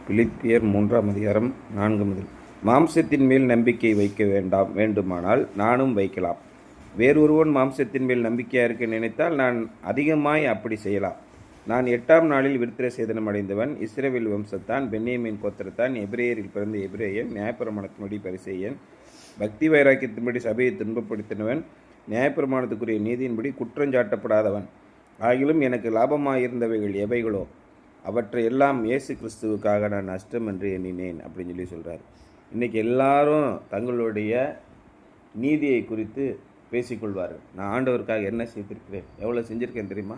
பிலிப்பியர் 3 4 மாம்சத்தின் மேல் நம்பிக்கை வைக்க வேண்டுமானால் நானும் வைக்கலாம். வேறொருவன் மாம்சத்தின் மேல் நம்பிக்கையாக இருக்க நினைத்தால் நான் அதிகமாய் அப்படி செய்யலாம். நான் 8ஆம் நாளில் விருத்திர சேதனம் அடைந்தவன், இஸ்ரவேல் வம்சத்தான், பென்யமீன் கோத்திரத்தான், எபிரேயரில் பிறந்த எபிரேயன், நியாயப்பிரமாணத்தின்படி பரிசேயன், பக்தி வைராக்கியத்தின்படி சபையை துன்பப்படுத்தினவன், நியாயப்பிரமாணத்துக்குரிய நீதியின்படி குற்றஞ்சாட்டப்படாதவன். ஆகிலும் எனக்கு லாபமாயிருந்தவைகள் எவைகளோ அவற்றை எல்லாம் இயேசு கிறிஸ்துவுக்காக நான் நஷ்டம் என்று எண்ணினேன் அப்படின்னு சொல்கிறார். இன்றைக்கி எல்லாரும் தங்களுடைய நீதியை குறித்து பேசிக்கொள்வார்கள். நான் ஆண்டவருக்காக என்ன செய்திருக்கிறேன், எவ்வளோ செஞ்சுருக்கேன் தெரியுமா?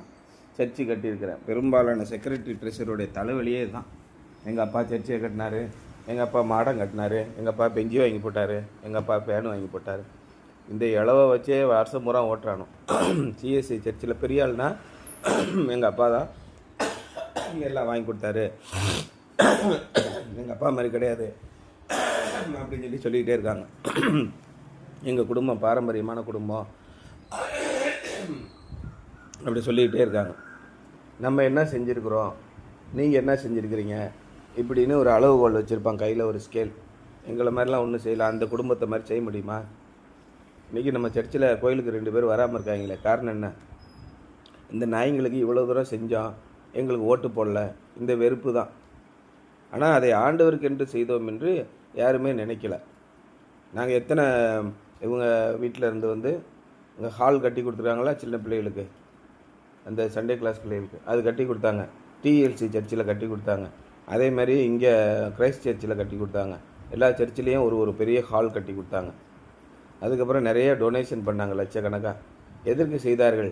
சர்ச்சு கட்டியிருக்கிறேன். பெரும்பாலான செக்ரட்டரி ட்ரெஷருடைய தலைவலியே தான். எங்கள் அப்பா சர்ச்சையை கட்டினார், எங்கள் அப்பா மாடம் கட்டினார், எங்கள் அப்பா பெஞ்சி வாங்கி போட்டார், எங்கள் அப்பா ஃபேனு வாங்கி போட்டார். இந்த இளவை வச்சே வருஷம் பூரா ஓட்டுறானோ. சிஎஸ்சி சர்ச்சில் பெரிய ஆள்னா எங்கள் அப்பா தான் எல்லாம் வாங்கி கொடுத்தாரு, எங்கள் அப்பா மாதிரி கிடையாது அப்படின்னு சொல்லிக்கிட்டே இருக்காங்க. எங்கள் குடும்பம் பாரம்பரியமான குடும்பம் அப்படி சொல்லிக்கிட்டே இருக்காங்க. நம்ம என்ன செஞ்சுருக்குறோம், நீங்கள் என்ன செஞ்சுருக்கிறீங்க இப்படின்னு ஒரு அளவுகோல் வச்சுருப்பான், கையில் ஒரு ஸ்கேல். எங்களை மாதிரிலாம் ஒன்றும் செய்யலாம், அந்த குடும்பத்தை மாதிரி செய்ய முடியுமா? இன்றைக்கி நம்ம சர்ச்சில் கோயிலுக்கு 2 பேர் வராமல் இருக்காங்களே, காரணம் என்ன? இந்த நாய்ங்களுக்கு இவ்வளோ தூரம் செஞ்சோம், எங்களுக்கு ஓட்டு போடல, இந்த வெறுப்பு தான். ஆனால் அதை ஆண்டவருக்கு என்று செய்தோம் என்று யாருமே நினைக்கல. நாங்கள் எத்தனை இவங்க வீட்டில் இருந்து இங்கே ஹால் கட்டி கொடுத்துருக்காங்களா சின்ன பிள்ளைகளுக்கு, அந்த சண்டே கிளாஸ் பிள்ளைகளுக்கு அது கட்டி கொடுத்தாங்க. டிஎல்சி சர்ச்சில் கட்டி கொடுத்தாங்க. அதே மாதிரி இங்கே கிரைஸ்ட் சர்ச்சில் கட்டி கொடுத்தாங்க. எல்லா சர்ச்சிலையும் ஒரு பெரிய ஹால் கட்டி கொடுத்தாங்க. அதுக்கப்புறம் நிறைய டொனேஷன் பண்ணாங்க, லட்சக்கணக்காக. எதற்கு செய்தார்கள்?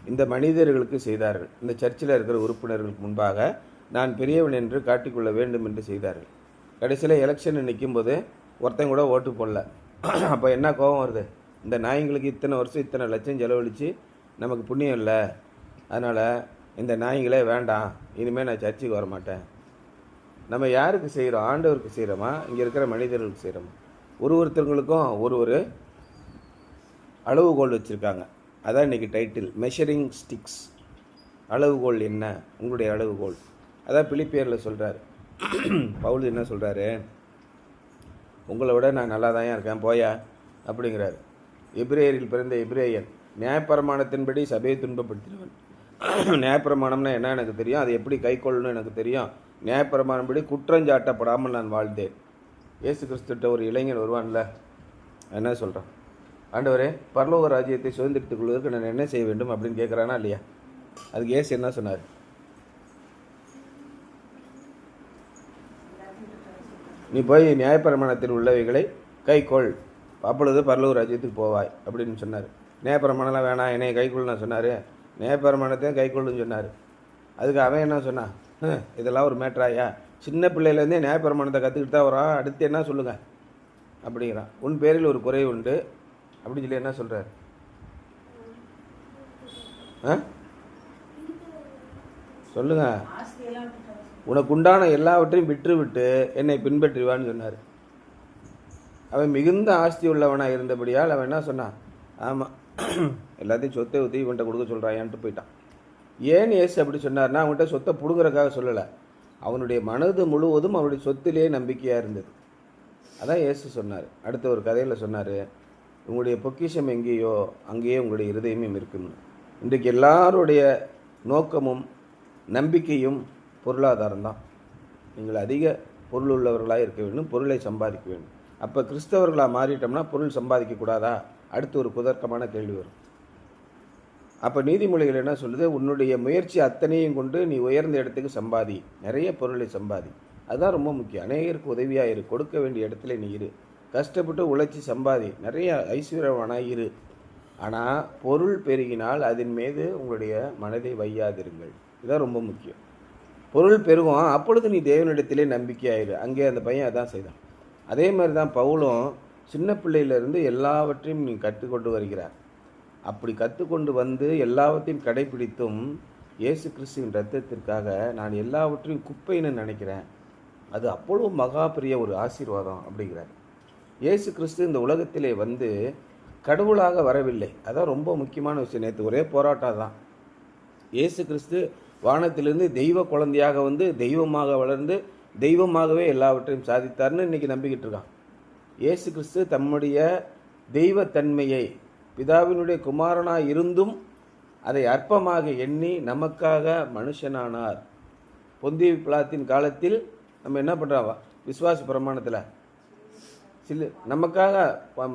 இந்த மனிதர்களுக்கு செய்தார்கள். இந்த சர்ச்சில் இருக்கிற உறுப்பினர்களுக்கு முன்பாக நான் பெரியவன் என்று காட்டிக்கொள்ள வேண்டும் என்று செய்தார்கள். கடைசியில் எலெக்ஷன் நிற்கும்போது ஒருத்தன் கூட ஓட்டு போடல. அப்போ என்ன கோபம் வருது? இந்த நாய்ங்களுக்கு இத்தனை வருஷம் இத்தனை லட்சம் செலவழித்து நமக்கு புண்ணியம் இல்லை, அதனால் இந்த நாய்களே வேண்டாம், இனிமேல் நான் சர்ச்சுக்கு வர மாட்டேன். நம்ம யாருக்கு செய்கிறோம்? ஆண்டவருக்கு செய்கிறோமா, இங்கே இருக்கிற மனிதர்களுக்கு செய்கிறோமா? ஒருத்தருங்களுக்கும் ஒரு அளவுகோல் வச்சுருக்காங்க. அதான் இன்றைக்கி டைட்டில், மெஷரிங் ஸ்டிக்ஸ். அளவுகோல் என்ன உங்களுடைய அளவுகோல்? அதான் பிலிப்பியரில் சொல்கிறார் பவுல். என்ன சொல்கிறாரு? உங்களை விட நான் நல்லா தான் இருக்கேன் போயா அப்படிங்கிறாரு. எபிரேயரில் பிறந்த எபிரேயன், நியாயப்பிரமாணத்தின்படி சபையை துன்பப்படுத்தினவன். நியாயப்பிரமாணம்னா என்ன எனக்கு தெரியும், அது எப்படி கை கொள்ளணும்னு எனக்கு தெரியும். நியாயப்பிரமாணப்படி குற்றஞ்சாட்டப்படாமல் நான் வாழ்ந்தேன். இயேசு கிறிஸ்துட்ட ஒரு இளைஞன் வருவான்ல, என்ன சொல்கிறான்? ஆண்டவரே, பரலோக ராஜ்யத்தை சுதந்திரத்துக் கொள்வதற்கு நான் என்ன செய்ய வேண்டும் அப்படின்னு கேட்குறானா இல்லையா? அதுக்கு இயேசு என்ன சொன்னார்? நீ போய் நியாயப்பிரமாணத்தில் உள்ளவைகளை கைக்கொள், அப்பொழுது பரலோக ராஜ்யத்துக்கு போவாய் அப்படின்னு சொன்னார். நியாயப்பிரமாணம்லாம் வேணாம், என்னைய கைக்கொள்ளுன்னு சொன்னார். நியாயப்பிரமாணத்தையும் கைக்கொள்ளுன்னு சொன்னார். அதுக்கு அவன் என்ன சொன்னான்? இதெல்லாம் ஒரு மேட்ராயா? சின்ன பிள்ளையிலேருந்தே நியாயப்பிரமாணத்தை கற்றுக்கிட்டு தான் வரான், அடுத்து என்ன சொல்லுங்கள் அப்படிங்கிறான். உன் பேரில் ஒரு குறை உண்டு அப்படின்னு சொல்லி என்ன சொல்கிறார்? சொல்லுங்க. உனக்கு உண்டான எல்லாவற்றையும் விட்டு என்னை பின்பற்றுவான்னு சொன்னார். அவன் மிகுந்த ஆஸ்தி உள்ளவனாக இருந்தபடியால் அவன் என்ன சொன்னான்? ஆமாம், எல்லாத்தையும் சொத்தை ஊற்றி இவன்கிட்ட கொடுக்க சொல்கிறாயான்ட்டு போயிட்டான். ஏன் இயேசு அப்படி சொன்னார்னா, அவன்கிட்ட சொத்தை பிடுங்குறதுக்காக சொல்லலை. அவனுடைய மனது முழுவதும் அவனுடைய சொத்திலே நம்பிக்கையாக இருந்தது. அதான் இயேசு சொன்னார். அடுத்த ஒரு கதையில் சொன்னார், உங்களுடைய பொக்கிஷம் எங்கேயோ அங்கேயே உங்களுடைய இருதயமும் இருக்குன்னு. இன்றைக்கு எல்லாருடைய நோக்கமும் நம்பிக்கையும் பொருளாதாரம் தான். நீங்கள் அதிக பொருள் உள்ளவர்களாக இருக்க வேண்டும், பொருளை சம்பாதிக்க வேண்டும். அப்போ கிறிஸ்தவர்களாக மாறிட்டோம்னா பொருள் சம்பாதிக்கக்கூடாதா? அடுத்து ஒரு குதர்க்கமான கேள்வி வரும். அப்போ நீதிமொழிகள் என்ன சொல்லுது? உன்னுடைய முயற்சி அத்தனையும் கொண்டு நீ உயர்ந்த இடத்துக்கு சம்பாதி, நிறைய பொருளை சம்பாதி. அதுதான் ரொம்ப முக்கியம். அநேகருக்கு உதவியாக இரு, கொடுக்க வேண்டிய இடத்துல நீ இரு, கஷ்டப்பட்டு உழைச்சி சம்பாதி, நிறைய ஐஸ்வர்யவானாக இரு. ஆனால் பொருள் பெருகினால் அதன் மீது உங்களுடைய மனதை வையாதிருங்கள். இதுதான் ரொம்ப முக்கியம். பொருள் பெருகும், அப்பொழுது நீ தேவனிடத்திலே நம்பிக்கையாயிரு. அங்கே அந்த பையன் அதான் செய்தான். அதே மாதிரி தான் பவுலும் சின்ன பிள்ளையிலேருந்து எல்லாவற்றையும் நீ கற்றுக்கொண்டு வருகிறார். அப்படி கற்றுக்கொண்டு வந்து எல்லாவற்றையும் கடைபிடித்தும் இயேசு கிறிஸ்துவின் இரத்தத்திற்காக நான் எல்லாவற்றையும் குப்பைன்னு நினைக்கிறேன். அது அப்பொழுது மகா பெரிய ஒரு ஆசீர்வாதம் அப்படிங்கிறார். இயேசு கிறிஸ்து இந்த உலகத்திலே வந்து கடவுளாக வரவில்லை. அதான் ரொம்ப முக்கியமான விஷயம். நேற்று ஒரே போராட்டம் தான். இயேசு கிறிஸ்து வானத்திலிருந்து தெய்வ குழந்தையாக வந்து தெய்வமாக வளர்ந்து தெய்வமாகவே எல்லாவற்றையும் சாதித்தார்னு இன்றைக்கி நம்பிக்கிட்டு இருக்கான். இயேசு கிறிஸ்து தம்முடைய தெய்வத்தன்மையை பிதாவினுடைய குமாரனாக இருந்தும் அதை அற்பமாக எண்ணி நமக்காக மனுஷனானார். பொந்திய பிலாத்தின் காலத்தில் நம்ம என்ன பண்ணுறோம்? விசுவாச பிரமாணத்தில் நமக்காக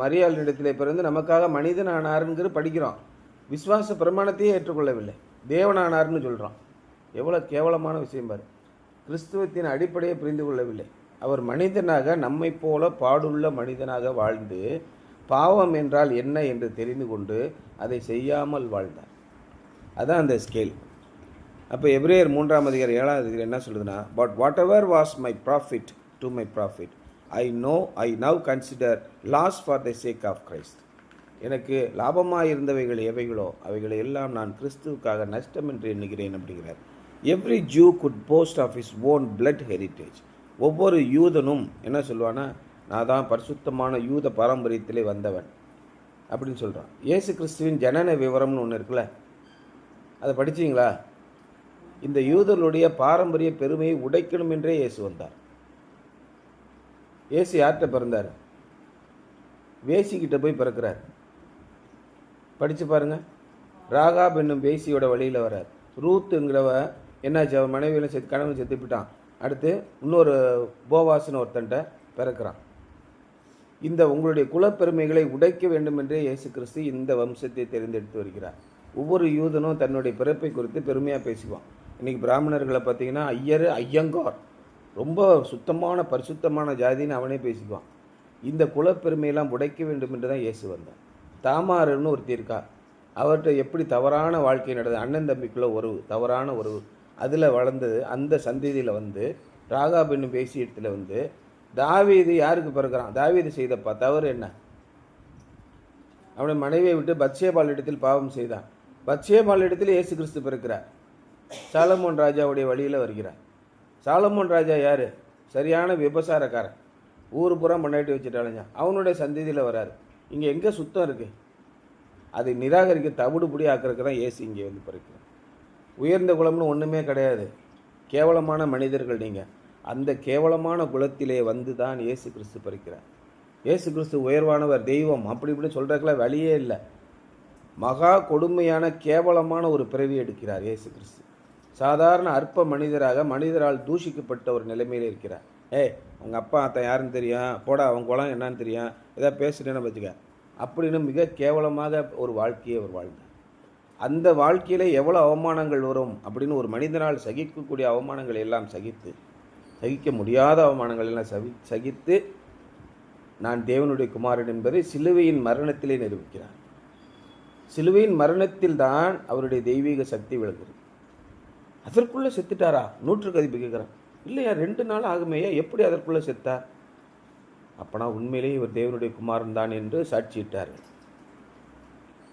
மரியாளிடத்தில் பிறந்து நமக்காக மனிதனானாருங்கிற படிக்கிறோம். விசுவாச பிரமாணத்தையே ஏற்றுக்கொள்ளவில்லை, தேவனானார்னு சொல்கிறோம். எவ்வளோ கேவலமான விஷயம் பாரு. கிறிஸ்துவத்தின் அடிப்படையை புரிந்து கொள்ளவில்லை. அவர் மனிதனாக நம்மை போல பாடுள்ள மனிதனாக வாழ்ந்து பாவம் என்றால் என்ன என்று தெரிந்து கொண்டு அதை செய்யாமல் வாழ்ந்தார். அதான் அந்த ஸ்கேல். அப்போ எபிரேயர் 3:7 என்ன சொல்லுதுன்னா, but whatever was my profit to my profit I now consider loss for the sake of Christ. எனக்கு லாபமாக இருந்தவைகள் எவைகளோ அவைகளை எல்லாம் நான் கிறிஸ்துவுக்காக நஷ்டம் என்று எண்ணுகிறேன் அப்படிங்கிறார். Every Jew could boast of his own blood heritage. ஒவ்வொரு யூதனும் என்ன சொல்லுவான்னா, நான் தான் பரிசுத்தமான யூத பாரம்பரியத்திலே வந்தவன் அப்படின்னு சொல்கிறான். இயேசு கிறிஸ்துவின் ஜனன விவரம்னு ஒன்று இருக்குல்ல, அதை படிச்சிங்களா? இந்த யூதர்களுடைய பாரம்பரிய பெருமையை உடைக்கணும் என்றே இயேசு வந்தார். இயேசு யார்கிட்ட பிறந்தார்? வேசிக்கிட்ட போய் பிறக்கிறார். படித்து பாருங்கள். ராகாப் என்னும் வேசியோட வழியில் வர்றார். ரூத்துங்கிறவ என்னாச்சு, அவன் மனைவியிலும் செத்து கணவன் செத்து போயிட்டான். அடுத்து இன்னொரு போவாஸ்னு ஒருத்தன்ட்ட பிறக்கிறான். இந்த உங்களுடைய குலப்பெருமைகளை உடைக்க வேண்டும் என்றே இயேசு கிறிஸ்து இந்த வம்சத்தை தெரிந்தெடுத்து வருகிறார். ஒவ்வொரு யூதனும் தன்னுடைய பிறப்பை குறித்து பெருமையாக பேசுவான். இன்றைக்கி பிராமணர்களை பார்த்தீங்கன்னா ஐயங்கார், ரொம்ப சுத்தமான பரிசுத்தமான ஜாதின்னு அவனே பேசிக்குவான். இந்த குலப்பெருமையெல்லாம் உடைக்க வேண்டும் என்று தான் இயேசு வந்தார். தாமாருன்னு ஒருத்தி இருக்கா, அவர்கிட்ட எப்படி தவறான வாழ்க்கை நடந்தது, அண்ணன் தம்பிக்குள்ள உறவு, தவறான உறவு, அதில் வளர்ந்தது. அந்த சந்ததியில் வந்து ராகாப் என்னும் பேசி இடத்துல வந்து தாவீது யாருக்கு பிறக்கிறான்? தாவீது செய்தப்பா தவறு என்ன? அவனை மனைவியை விட்டு பத்சேபாள் இடத்தில் பாவம் செய்தான். பத்சேபாள் இடத்தில் இயேசு கிறிஸ்து பிறக்கிறார். சாலமோன் ராஜாவுடைய வழியில் வருகிறார். சாலமோன் ராஜா யார்? சரியான விபசாரக்காரன், ஊர் புறம் முன்னாடி வச்சுட்டாலுங்க. அவனுடைய சந்ததியில் வராரு. இங்கே எங்கே சுத்தம் இருக்குது? அதை நிராகரிக்க தவிடுபடி ஆக்கிறதுக்கு தான் இயேசு இங்கே வந்து பிறக்கிறார். உயர்ந்த குலம்னு ஒன்றுமே கிடையாது, கேவலமான மனிதர்கள் நீங்கள். அந்த கேவலமான குலத்திலே வந்து தான் இயேசு கிறிஸ்து பிறக்கிறார். இயேசு கிறிஸ்து உயர்வானவர், தெய்வம், அப்படி இப்படி சொல்கிறதுக்கெல்லாம் வழியே இல்லை. மகா கொடுமையான கேவலமான ஒரு பிறவி எடுக்கிறார் இயேசு கிறிஸ்து. சாதாரண அற்ப மனிதராக மனிதரால் தூஷிக்கப்பட்ட ஒரு நிலைமையில் இருக்கிறார். உங்கள் அப்பா அத்தை யாருன்னு தெரியும், போடா அவன் குலம் என்னன்னு தெரியும், எதாவது பேசுகிறேன்னு வச்சுக்க அப்படின்னு மிக கேவலமாக ஒரு வாழ்க்கையை அவர் வாழ்ந்தார். அந்த வாழ்க்கையில் எவ்வளோ அவமானங்கள் வரும் அப்படின்னு ஒரு மனிதனால் சகிக்கக்கூடிய அவமானங்கள் எல்லாம் சகிக்க முடியாத அவமானங்கள் எல்லாம் சகித்து நான் தேவனுடைய குமாரன் என்பதை சிலுவையின் மரணத்திலே நிரூபிக்கிறார். சிலுவையின் மரணத்தில் தான் அவருடைய தெய்வீக சக்தி விளங்குகிறது. அதற்குள்ளே செத்துட்டாரா? நூற்றுக்கு அதிபதி கேட்குறான். இல்லையா, 2 நாள் ஆகுமேயா, எப்படி அதற்குள்ளே செத்தார்? அப்போனா உண்மையிலேயே இவர் தேவனுடைய குமாரன் தான் என்று சாட்சியிட்டார்கள்.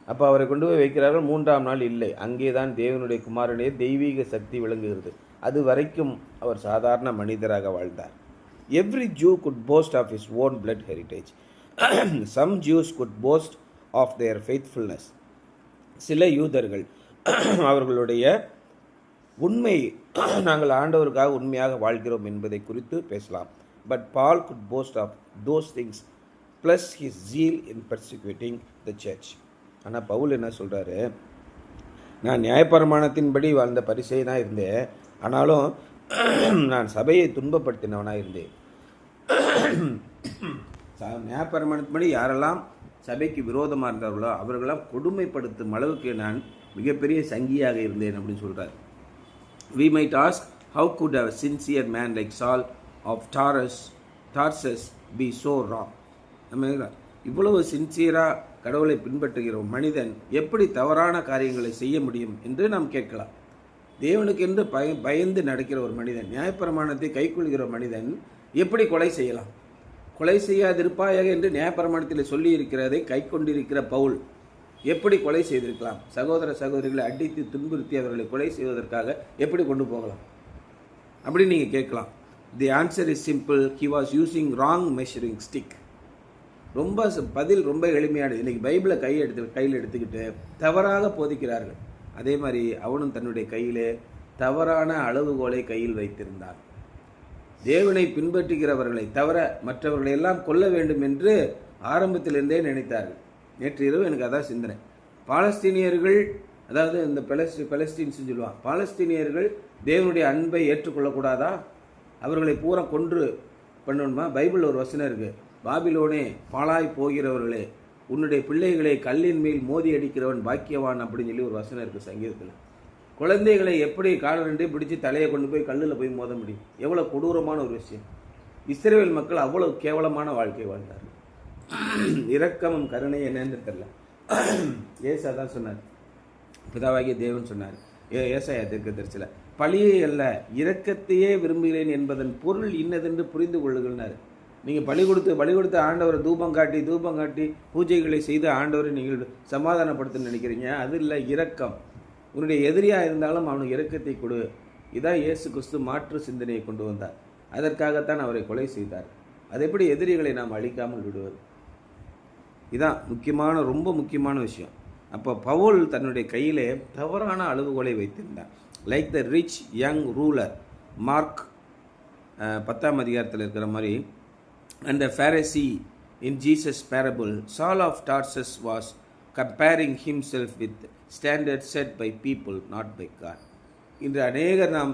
அப்போ அவரை கொண்டு போய் வைக்கிறார்கள். 3ஆம் நாள் இல்லை, அங்கே தான் தேவனுடைய குமாரனே தெய்வீக சக்தி விளங்குகிறது. அது வரைக்கும் அவர் சாதாரண மனிதராக வாழ்ந்தார். Every Jew could boast of his own blood heritage. Some Jews could boast of their faithfulness. சில யூதர்கள் அவர்களுடைய உண்மை, நாங்கள் ஆண்டவருக்காக உண்மையாக வாழ்கிறோம் என்பதை குறித்து பேசலாம். But Paul could boast of those things plus his zeal in persecuting the church. ஆனால் பவுல் என்ன சொல்கிறாரு, நான் நியாயப்பிரமாணத்தின்படி வாழ்ந்த பரிசேயனாக இருந்தேன், ஆனாலும் நான் சபையை துன்பப்படுத்தினவனாக இருந்தேன். நியாயப்பிரமாணத்தின்படி யாரெல்லாம் சபைக்கு விரோதமாக இருந்தார்களோ அவர்களெல்லாம் கொடுமைப்படுத்தும் அளவுக்கு நான் மிகப்பெரிய சங்கியாக இருந்தேன் அப்படின்னு சொல்கிறார். We might ask, how could a sincere man like Saul of Tarsus be so wrong? இவ்வளவு சின்சியராக கடவுளை பின்பற்றுகிற மனிதன் எப்படி தவறான காரியங்களை செய்ய முடியும் என்று நாம் கேட்கலாம். தேவனுக்கு என்று பயந்து நடக்கிற ஒரு மனிதன், நியாயப்பிரமாணத்தை கைக்கொள்கிற மனிதன் எப்படி கொலை செய்யலாம்? கொலை செய்யாதிருப்பாயாக என்று நியாயப்பிரமாணத்தில் சொல்லி இருக்கிறதை கை கொண்டிருக்கிற பவுல் எப்படி கொலை செய்திருக்கலாம்? சகோதர சகோதரிகளை அடித்து துன்புறுத்தி அவர்களை கொலை செய்வதற்காக எப்படி கொண்டு போகலாம் அப்படின்னு நீங்கள் கேட்கலாம். The answer is simple. He was using wrong measuring stick. பதில் ரொம்ப எளிமையானது. இன்றைக்கி பைபிளை கையில் எடுத்துக்கிட்டு தவறாக போதிக்கிறார்கள். அதே மாதிரி அவனும் தன்னுடைய கையிலே தவறான அளவுகோலை கையில் வைத்திருந்தான். தேவனை பின்பற்றுகிறவர்களை தவிர மற்றவர்களை எல்லாம் கொல்ல வேண்டும் என்று ஆரம்பத்திலிருந்தே நினைத்தார்கள். நேற்று இரவு எனக்கு அதான் சிந்தனை. பாலஸ்தீனியர்கள், அதாவது இந்த பெலஸ்தீன்ஸ் சொல்லுவாங்க, பாலஸ்தீனியர்கள் தேவனுடைய அன்பை ஏற்றுக்கொள்ளக்கூடாதா? அவர்களை பூரா கொன்று பண்ணணுமா? பைபிள் ஒரு வசனம் இருக்குது, பாபிலோனே பாழாய் போகிறவர்களே உன்னுடைய பிள்ளைகளை கல்லின் மேல் மோதி அடிக்கிறவன் பாக்கியவான் அப்படின்னு சொல்லி ஒரு வசனம் இருக்குது சங்கீதத்தில். குழந்தைகளை எப்படி காலரெண்டே பிடிச்சி தலையை கொண்டு போய் கல்லில் போய் மோத முடியும்? எவ்வளோ கொடூரமான ஒரு விஷயம். இஸ்ரவேல் மக்கள் அவ்வளவு கேவலமான வாழ்க்கை வாழ்ந்தார்கள். இரக்கமும் கருணை என்னன்னு தெரியல. ஏசா தான் சொன்னார், பிதாவாகிய தேவன் சொன்னார் ஏசாயா தீர்க்கதரிசில, பழியை அல்ல இரக்கத்தையே விரும்புகிறேன் என்பதன் பொருள் இன்னதென்று புரிந்து கொள்ளுகிறார். நீங்கள் பலி கொடுத்து ஆண்டவரை தூபம் காட்டி பூஜைகளை செய்து ஆண்டவரை நீங்கள் சமாதானப்படுத்த நினைக்கிறீங்க. அது இல்லை இரக்கம். உன்னுடைய எதிரியாக இருந்தாலும் அவனுக்கு இரக்கத்தை கொடு. இதான் இயேசு கிறிஸ்து மாற்று சிந்தனையை கொண்டு வந்தார். அதற்காகத்தான் அவரை கொலை செய்தார். அது எப்படி எதிரிகளை நாம் அழிக்காமல் விடுவது? இதான் முக்கியமான, ரொம்ப முக்கியமான விஷயம். அப்போ பவுல் தன்னுடைய கையிலே தவறான அளவுகோலை வைத்திருந்தார். Like the rich young ruler, mark 10ஆம் அதிகாரத்தில் இருக்கிற மாதிரி. And the Pharisee in Jesus' parable, Saul of Tarsus was comparing himself with standards set by people, not by God. இன்று அநேகர் நாம்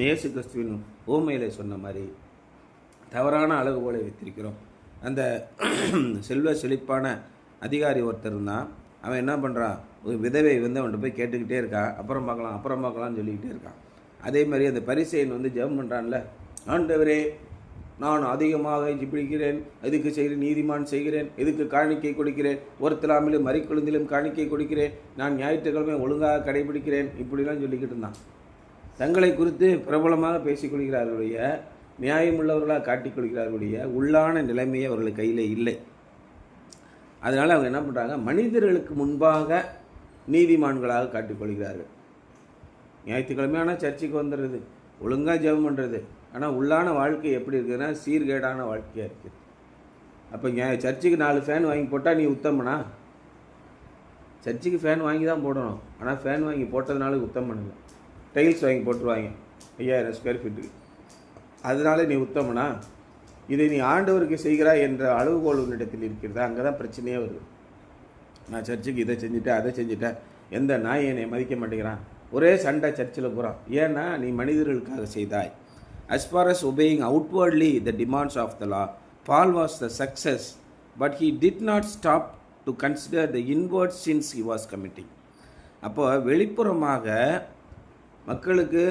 இயேசு கிறிஸ்துவின் ஓமையிலே சொன்ன மாதிரி தவறான அளவுகோலை வைத்திருக்கிறோம். அந்த செல்வ செழிப்பான அதிகாரி ஒருத்தர் இருந்தான். அவன் என்ன பண்ணுறான், ஒரு விதவை அவன்கிட்ட போய் கேட்டுக்கிட்டே இருக்கான், அப்புறம் பார்க்கலாம்னு சொல்லிக்கிட்டே இருக்கான். அதே மாதிரி அந்த பரிசேயன் ஜெபம் பண்ணுறான்ல, ஆண்டவரே நான் அதிகமாக ஜிபிக்கிறேன், எதுக்கு செய்கிறேன், நீதிமான் செய்கிறேன், எதுக்கு காணிக்கை கொடுக்கிறேன், ஒருத்தலாமிலும் மறிக்குழுந்திலும் காணிக்கை கொடுக்கிறேன், நான் ஞாயிற்றுக்கிழமை ஒழுங்காக கடைபிடிக்கிறேன், இப்படிலாம் சொல்லிக்கிட்டு இருந்தான். தங்களை குறித்து பிரபலமாக பேசிக்கொள்கிறார்களுடைய, நியாயமுள்ளவர்களாக காட்டிக்கொள்கிறார்களுடைய உள்ளான நிலைமையை அவர்கள் கையில் இல்லை. அதனால் அவங்க என்ன பண்ணுறாங்க, மனிதர்களுக்கு முன்பாக நீதிமான்களாக காட்டிக்கொள்கிறார்கள். ஞாயிற்றுக்கிழமையான சர்ச்சுக்கு வந்துடுறது, ஒழுங்காக ஜெபம் பண்ணுறது, ஆனால் உள்ளான வாழ்க்கை எப்படி இருக்குதுன்னா சீர்கேடான வாழ்க்கையாக இருக்குது. அப்போ சர்ச்சுக்கு 4 ஃபேன் வாங்கி போட்டால் நீ உத்தமனா? சர்ச்சுக்கு ஃபேன் வாங்கி தான் போடணும், ஆனால் ஃபேன் வாங்கி போட்டதுனால உத்தமன் இல்லை. டைல்ஸ் வாங்கி போட்டுருவாங்க 5000 ஸ்கொயர் ஃபீட்டுக்கு, அதனால நீ உத்தமனா? இதை நீ ஆண்டவருக்கு செய்கிறாய் என்ற அளவுகோல் உன்னிடத்தில் இருக்கிறதா? அங்கே தான் பிரச்சனையே வருது. நான் சர்ச்சுக்கு இதை செஞ்சுட்டேன், அதை செஞ்சுட்டேன், எந்த நாய் என்னை மதிக்க மாட்டேங்கிறான், ஒரே சண்டை சர்ச்சில் போகிறான். ஏன்னா நீ மனிதர்களுக்காக செய்தாய். As far as obeying outwardly the demands of the law, Paul was the success, but he did not stop to consider the inward sins he was committing. அப்போ வெளிப்புறமாக மக்களுக்கு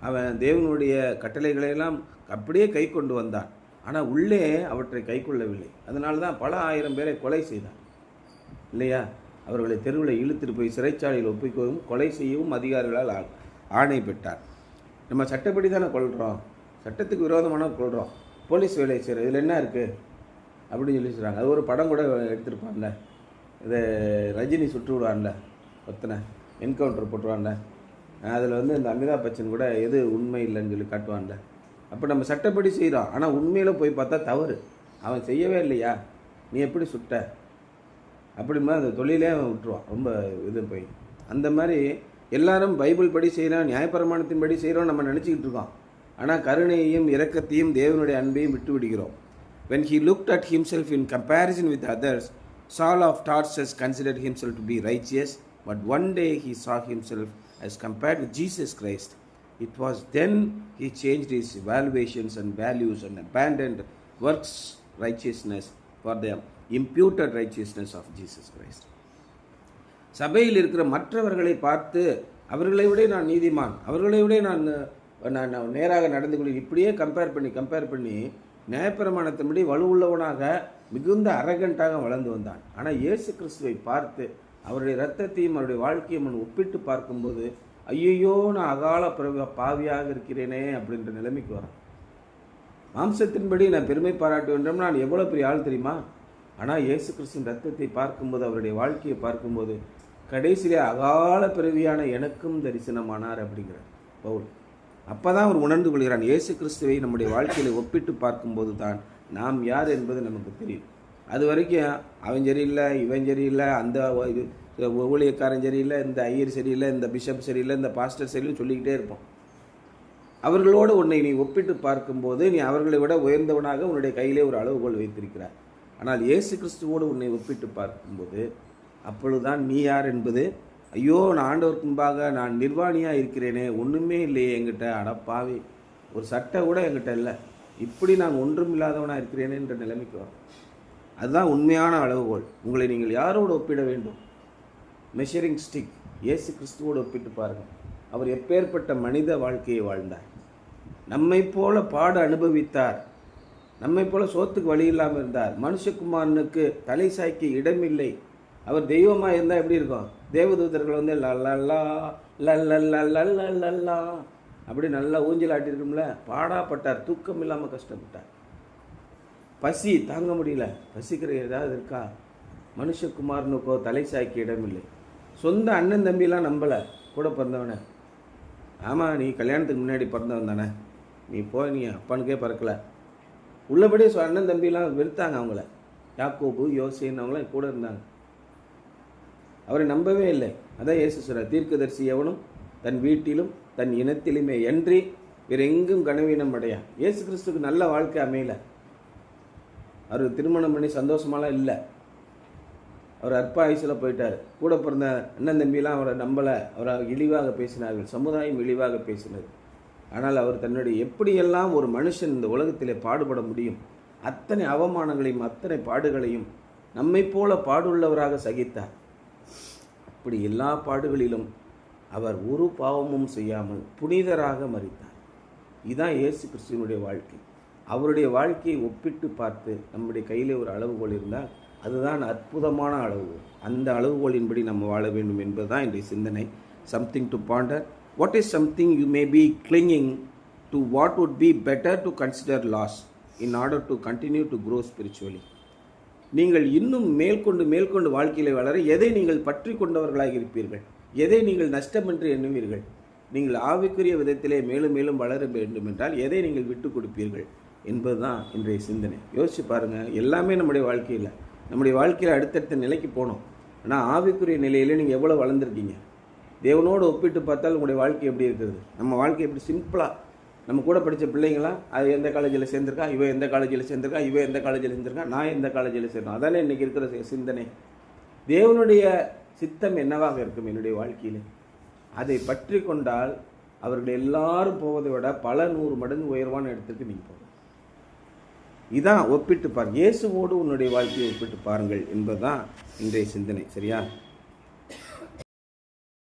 அவன் தேவனுடைய கட்டளைகளெல்லாம் அப்படியே கை கொண்டு வந்தான், ஆனால் உள்ளே அவற்றை கை கொள்ளவில்லை. அதனால தான் பல ஆயிரம் பேரை கொலை செய்தான் இல்லையா? அவர்களை தெருவில் இழுத்துட்டு போய் சிறைச்சாலையில் ஒப்பிக்கவும் கொலை செய்யவும் அதிகாரிகளால் ஆணை பெற்றார். நம்ம சட்டப்படி தானே கொள்கிறோம், சட்டத்துக்கு விரோதமான கொள்கிறோம். போலீஸ் வேலையை செய்கிற இதில் என்ன இருக்குது அப்படின்னு சொல்லி சொல்கிறாங்க. அது ஒரு படம் கூட எடுத்திருப்பான்ல, இதை ரஜினி சுட்டு விடுவான்ல, ஒத்தனை என்கவுண்டர் போட்டுருவான்ல, அதில் இந்த அமிதாப் பச்சன் கூட எது உண்மை இல்லைன்னு சொல்லி காட்டுவான்ல. அப்போ நம்ம சட்டப்படி செய்கிறோம், ஆனால் உண்மையில் போய் பார்த்தா தவறு. அவன் செய்யவே இல்லையா, நீ எப்படி சுட்ட அப்படிமா அந்த தொழிலே அவன் விட்டுருவான். ரொம்ப இது போய் அந்த மாதிரி எல்லாரும் பைபிள் படி செய்கிறோம், நியாயப்பிரமாணத்தின் படி செய்கிறோம் நம்ம நினச்சிக்கிட்டு இருக்கோம். ஆனால் கருணையையும் இரக்கத்தையும் தேவனுடைய அன்பையும் விட்டு விடுகிறோம். When he looked at himself in comparison with others, Saul of Tarsus considered himself to be righteous, but one day he saw himself as compared with Jesus Christ. It was then he changed his valuations and values and abandoned works righteousness for the imputed righteousness of Jesus Christ. சபையில் இருக்கிற மற்றவர்களை பார்த்து அவர்களை விட நான் நீதிமான், அவர்களை விட நான் நேராக நடந்து கொள்ள, இப்படியே கம்பேர் பண்ணி நியாயப்பிரமாணத்தின்படி வலுவுள்ளவனாக மிகுந்த அரகண்டாக வளர்ந்து வந்தான். ஆனால் இயேசு கிறிஸ்துவை பார்த்து அவருடைய இரத்தத்தையும் அவருடைய வாழ்க்கையும் ஒப்பிட்டு பார்க்கும்போது ஐயோ நான் அகால பாவியாக இருக்கிறேனே அப்படின்ற நிலைமைக்கு வரான். மாம்சத்தின்படி நான் பெருமை பாராட்ட வேண்டும், நான் எவ்வளோ பெரிய ஆள் தெரியுமா? ஆனால் இயேசு கிறிஸ்துவின் ரத்தத்தை பார்க்கும்போது, அவருடைய வாழ்க்கையை பார்க்கும்போது கடைசியிலே அகால பிறவியான எனக்கும் தரிசனமானார் அப்படிங்கிறார் பவுல். அப்போ தான் அவர் உணர்ந்து கொள்கிறான், இயேசு கிறிஸ்துவை நம்முடைய வாழ்க்கையில் ஒப்பிட்டு பார்க்கும்போது தான் நாம் யார் என்பது நமக்கு தெரியும். அது வரைக்கும் அவன் சரியில்லை, இவன் சரியில்லை, அந்த ஊழியக்காரன் சரியில்லை, இந்த ஐயர் சரியில்லை, இந்த பிஷப் சரியில்லை, இந்த பாஸ்டர் சரியில்லைன்னு சொல்லிக்கிட்டே இருப்போம். அவர்களோடு உன்னை நீ ஒப்பிட்டு பார்க்கும்போது நீ அவர்களை விட உயர்ந்தவனாக உன்னுடைய கையிலே ஒரு அளவுகோல் வைத்திருக்கிறார். ஆனால் இயேசு கிறிஸ்துவோடு உன்னை ஒப்பிட்டு பார்க்கும்போது அப்பொழுதுதான் நீ யார் என்பது, ஐயோ நான் ஆண்டவருக்கு முன்பாக நான் நிர்வாணியாக இருக்கிறேனே, ஒன்றுமே இல்லையே என்கிட்ட, அடப்பாவி ஒரு சட்டை கூட என்கிட்ட இல்லை, இப்படி நான் ஒன்றும் இல்லாதவனாக இருக்கிறேனே என்ற நிலைமைக்கு வரும். அதுதான் உண்மையான அளவுகோல். உங்களை நீங்கள் யாரோடு ஒப்பிட வேண்டும்? மெஷரிங் ஸ்டிக் இயேசு கிறிஸ்துவோடு ஒப்பிட்டு பாருங்கள். அவர் எப்பேற்பட்ட மனித வாழ்க்கையை வாழ்ந்தார், நம்மை போல பாடு அனுபவித்தார், நம்மை போல சோத்துக்கு வழி இல்லாமல் இருந்தார், மனுஷகுமாரனுக்கு தலை சாய்க்க இடமில்லை. அவர் தெய்வமாக இருந்தால் எப்படி இருக்கும்? தேவதூதர்கள் வந்து லல்லா லல்லா அப்படி நல்லா ஊஞ்சல் ஆட்டிருக்கும்ல. பாடாப்பட்டார், தூக்கம் இல்லாமல் கஷ்டப்பட்டார், பசி தாங்க முடியல, பசிக்கிற ஏதாவது இருக்கா? மனுஷகுமாரனுக்கோ தலை சாய்க்க இடமில்லை. சொந்த அண்ணன் தம்பிலாம் நம்பலை, கூட பிறந்தவனே, ஆமாம் நீ கல்யாணத்துக்கு முன்னாடி பிறந்தவன் தானே, நீ போய் நீ அப்பனுக்கே பிறக்கலை, உள்ளபடி அண்ணன் தம்பிலாம் வெறுத்தாங்க அவங்கள. யாக்கோபு யோசேன்னு அவங்களாம் கூட இருந்தாங்க, அவரை நம்பவே இல்லை. அதான் இயேசு சொல்றார், தீர்க்கதரிசி எவனும் தன் வீட்டிலும் தன் இனத்திலுமே அன்றி வேறு எங்கும் கனவீனம் அடையா. இயேசு கிறிஸ்துக்கு நல்ல வாழ்க்கை அமையல, அவர் திருமணம் பண்ணி சந்தோஷமாலாம் இல்லை, அவர் அற்ப ஆயுசில் போயிட்டார். கூட பிறந்த அண்ணன் தம்பிலாம் அவரை நம்பலை, அவரை இழிவாக பேசினார்கள், சமுதாயம் இழிவாக பேசினது. ஆனால் அவர் தன்னுடைய எப்படியெல்லாம் ஒரு மனுஷன் இந்த உலகத்திலே பாடுபட முடியும், அத்தனை அவமானங்களையும் அத்தனை பாடுகளையும் நம்மை போல பாடுள்ளவராக சகித்தார். அப்படி எல்லா பாடுகளிலும் அவர் ஒரு பாவமும் செய்யாமல் புனிதராக மரித்தார். இதுதான் இயேசு கிறிஸ்துவினுடைய வாழ்க்கை. அவருடைய வாழ்க்கையை ஒப்பிட்டு பார்த்து நம்முடைய கையிலே ஒரு அளவுகோல் இருந்தால் அதுதான் அற்புதமான அளவுகோல். அந்த அளவுகோலின்படி நம்ம வாழ வேண்டும் என்பதுதான் இன்றைய சிந்தனை. Something to Pander. What is something you may be clinging to? What would be better to consider loss in order to continue to grow spiritually? நீங்கள் இன்னும் மேற்கொண்டு வாழ்க்கையில் வளர எதை நீங்கள் பற்றி கொண்டவர்களாக இருப்பீர்கள்? எதை நீங்கள் நஷ்டம் என்று எண்ணுவீர்கள்? நீங்கள் ஆவிக்குரிய விதத்திலே மேலும் மேலும் வளர வேண்டும் என்றால் எதை நீங்கள் விட்டு கொடுப்பீர்கள் என்பதுதான் இன்றைய சிந்தனை. யோசிச்சு பாருங்கள். எல்லாமே நம்முடைய வாழ்க்கையில் அடுத்தடுத்த நிலைக்கு போனோம். ஆனால் ஆவிக்குரிய நிலையில் நீங்கள் எவ்வளோ வளர்ந்துருக்கீங்க? தேவனோடு ஒப்பிட்டு பார்த்தால் உங்களுடைய வாழ்க்கை எப்படி இருக்கிறது? நம்ம வாழ்க்கை எப்படி சிம்பிளாக, நம்ம கூட படித்த பிள்ளைங்களாம் அது எந்த காலேஜில் சேர்ந்துருக்கா, இவன் எந்த காலேஜில் சேர்ந்துருக்கா, இவன் எந்த காலேஜில் சேர்ந்துருக்கா, நான் எந்த காலேஜில் சேர்ந்தோம். அதானே இன்றைக்கி இருக்கிற சிந்தனை. தேவனுடைய சித்தம் என்னவாக இருக்கும் என்னுடைய வாழ்க்கையில்? அதை பற்றி கொண்டால் அவர்கள் எல்லாரும் போவதை விட பல 100 மடங்கு உயர்வான இடத்துக்கு நீங்கள் போகணும். இதான் ஒப்பிட்டு பாருங்கள். இயேசுவோடு உன்னுடைய வாழ்க்கையை ஒப்பிட்டு பாருங்கள் என்பதுதான் இன்றைய சிந்தனை. சரியா?